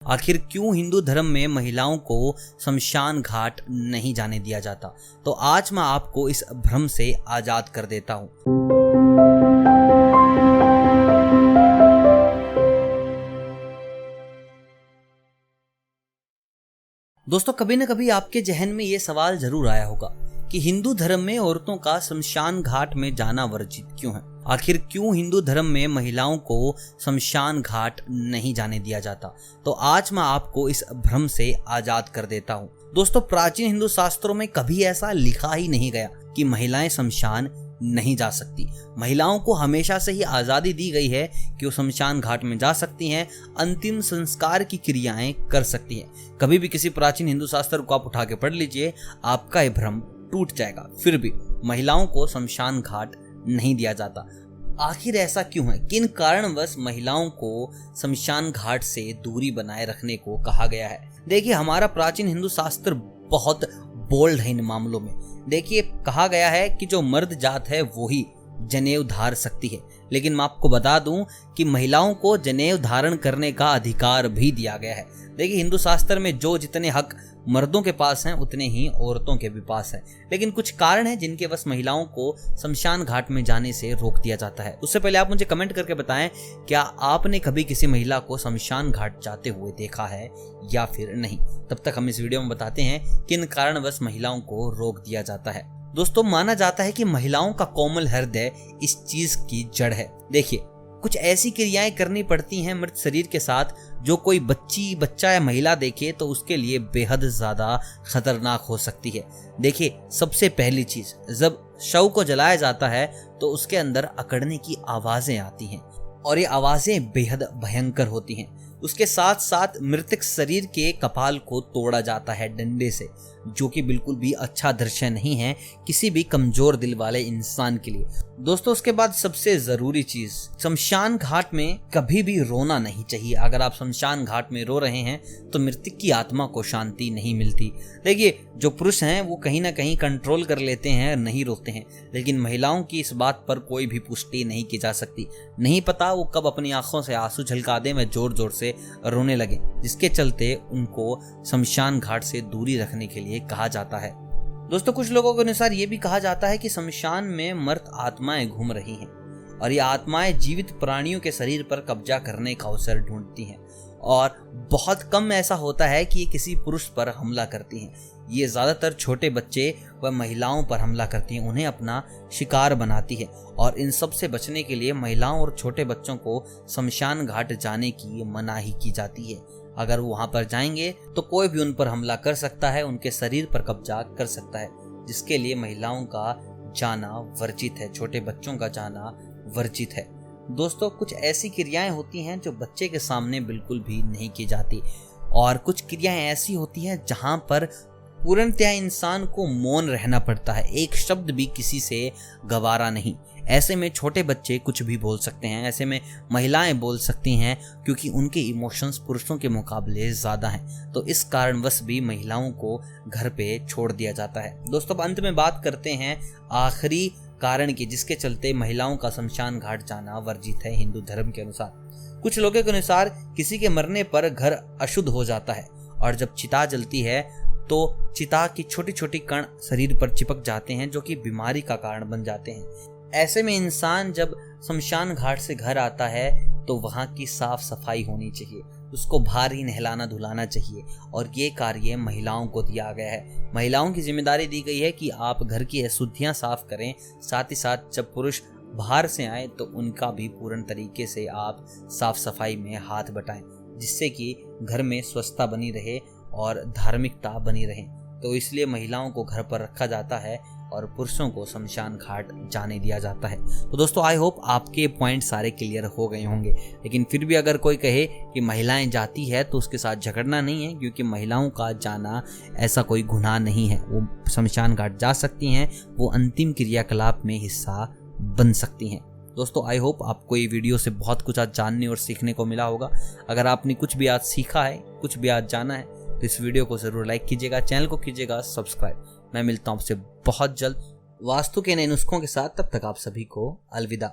आखिर क्यों हिंदू धर्म में महिलाओं को शमशान घाट नहीं जाने दिया जाता? तो आज मैं आपको इस भ्रम से आजाद कर देता हूं। दोस्तों, कभी न कभी आपके जहन में ये सवाल जरूर आया होगा कि हिंदू धर्म में औरतों का शमशान घाट में जाना वर्जित क्यों है। आखिर क्यों हिंदू धर्म में महिलाओं को शमशान घाट नहीं जाने दिया जाता? तो आज मैं आपको इस भ्रम से आजाद कर देता हूँ। दोस्तों, प्राचीन हिंदू शास्त्रों में कभी ऐसा लिखा ही नहीं गया कि महिलाएं शमशान नहीं जा सकती। महिलाओं को हमेशा से ही आज़ादी दी गई है कि वो शमशान घाट में जा सकती हैं, अंतिम संस्कार की क्रियाएं कर सकती हैं। कभी भी किसी प्राचीन हिंदू शास्त्र को आप उठा के पढ़ लीजिए, आपका ये भ्रम टूट जाएगा। फिर भी महिलाओं को शमशान घाट नहीं दिया जाता। आखिर ऐसा क्यों है? किन कारणवश महिलाओं को शमशान घाट से दूरी बनाए रखने को कहा गया है? देखिए, हमारा प्राचीन हिंदू शास्त्र बहुत बोल्ड है इन मामलों में। देखिए, कहा गया है कि जो मर्द जात है वो ही जनेऊ धार सकती है, लेकिन मैं आपको बता दूं कि महिलाओं को जनेऊ धारण करने का अधिकार भी दिया गया है। देखिए, हिंदू शास्त्र में जो जितने हक मर्दों के पास हैं उतने ही औरतों के भी पास हैं, लेकिन कुछ कारण हैं जिनके बस महिलाओं को शमशान घाट में जाने से रोक दिया जाता है। उससे पहले आप मुझे कमेंट करके बताएं, क्या आपने कभी किसी महिला को शमशान घाट जाते हुए देखा है या फिर नहीं? तब तक हम इस वीडियो में बताते हैं किन कारणवश महिलाओं को रोक दिया जाता है। दोस्तों, माना जाता है कि महिलाओं का कोमल हृदय इस चीज की जड़ है। देखिए, कुछ ऐसी क्रियाएं करनी पड़ती हैं मृत शरीर के साथ जो कोई बच्चा या महिला देखे तो उसके लिए बेहद ज्यादा खतरनाक हो सकती है। देखिए, सबसे पहली चीज, जब शव को जलाया जाता है तो उसके अंदर अकड़ने की आवाजें आती हैं और ये आवाजें बेहद भयंकर होती हैं। उसके साथ साथ मृतक शरीर के कपाल को तोड़ा जाता है डंडे से, जो कि बिल्कुल भी अच्छा दृश्य नहीं है किसी भी कमजोर दिल वाले इंसान के लिए। दोस्तों, उसके बाद सबसे जरूरी चीज, शमशान घाट में कभी भी रोना नहीं चाहिए। अगर आप शमशान घाट में रो रहे हैं तो मृतक की आत्मा को शांति नहीं मिलती। देखिए, जो पुरुष हैं वो कहीं ना कहीं कंट्रोल कर लेते हैं, नहीं रोते हैं, लेकिन महिलाओं की इस बात पर कोई भी पुष्टि नहीं की जा सकती। नहीं पता वो कब अपनी आंखों से आंसू झलका दें व जोर जोर से रोने लगे, जिसके चलते उनको शमशान घाट से दूरी रखने के लिए कहा जाता है। दोस्तों, कुछ लोगों के अनुसार ये भी कहा जाता है कि शमशान में मृत आत्माएं घूम रही हैं और ये आत्माएं जीवित प्राणियों के शरीर पर कब्जा करने का अवसर ढूंढती हैं और बहुत कम ऐसा होता है कि ये किसी पुरुष पर हमला करती हैं। ये ज्यादातर छोटे बच्चे व महिलाओं पर हमला करती हैं, उन्हें अपना शिकार बनाती है और इन सब से बचने के लिए महिलाओं और छोटे बच्चों को शमशान घाट जाने की मनाही की जाती है। अगर वो वहां पर जाएंगे तो कोई भी उन पर हमला कर सकता है, उनके शरीर पर कब्जा कर सकता है, जिसके लिए महिलाओं का जाना वर्जित है, छोटे बच्चों का जाना वर्जित है। दोस्तों, कुछ ऐसी क्रियाएं होती हैं जो बच्चे के सामने बिल्कुल भी नहीं की जाती और कुछ क्रियाएं ऐसी होती हैं जहां पर पूर्णतया इंसान को मौन रहना पड़ता है, एक शब्द भी किसी से गवारा नहीं। ऐसे में छोटे बच्चे कुछ भी बोल सकते हैं, ऐसे में महिलाएं बोल सकती हैं, क्योंकि उनके इमोशंस पुरुषों के मुकाबले ज़्यादा हैं। तो इस कारणवश भी महिलाओं को घर पे छोड़ दिया जाता है। दोस्तों, अब अंत में बात करते हैं आखिरी कारण की, जिसके चलते महिलाओं का शमशान घाट जाना वर्जित है हिंदू धर्म के अनुसार। कुछ लोगों के अनुसार किसी के मरने पर घर अशुद्ध हो जाता है और जब चिता जलती है तो चिता की छोटी छोटी कण शरीर पर चिपक जाते हैं, जो कि बीमारी का कारण बन जाते हैं। ऐसे में इंसान जब शमशान घाट से घर आता है तो वहाँ की साफ सफाई होनी चाहिए, उसको भारी नहलाना धुलाना चाहिए और ये कार्य महिलाओं को दिया गया है। महिलाओं की जिम्मेदारी दी गई है कि आप घर की अशुद्धियां साफ करें, साथ ही साथ जब पुरुष बाहर से आए तो उनका भी पूर्ण तरीके से आप साफ सफाई में हाथ बटाएं, जिससे कि घर में स्वच्छता बनी रहे और धार्मिकता बनी रहे। तो इसलिए महिलाओं को घर पर रखा जाता है और पुरुषों को शमशान घाट जाने दिया जाता है। तो दोस्तों, आई होप आपके पॉइंट सारे क्लियर हो गए होंगे, लेकिन फिर भी अगर कोई कहे कि महिलाएं जाती है तो उसके साथ झगड़ना नहीं है, क्योंकि महिलाओं का जाना ऐसा कोई गुनाह नहीं है। वो शमशान घाट जा सकती हैं, वो अंतिम क्रियाकलाप में हिस्सा बन सकती हैं। दोस्तों, आई होप आपको ये वीडियो से बहुत कुछ आज जानने और सीखने को मिला होगा। अगर आपने कुछ भी आज सीखा है, कुछ भी आज जाना है, तो इस वीडियो को जरूर लाइक कीजिएगा, चैनल को कीजिएगा सब्सक्राइब। मैं मिलता हूं आपसे बहुत जल्द वास्तु के नए नुस्खों के साथ। तब तक आप सभी को अलविदा।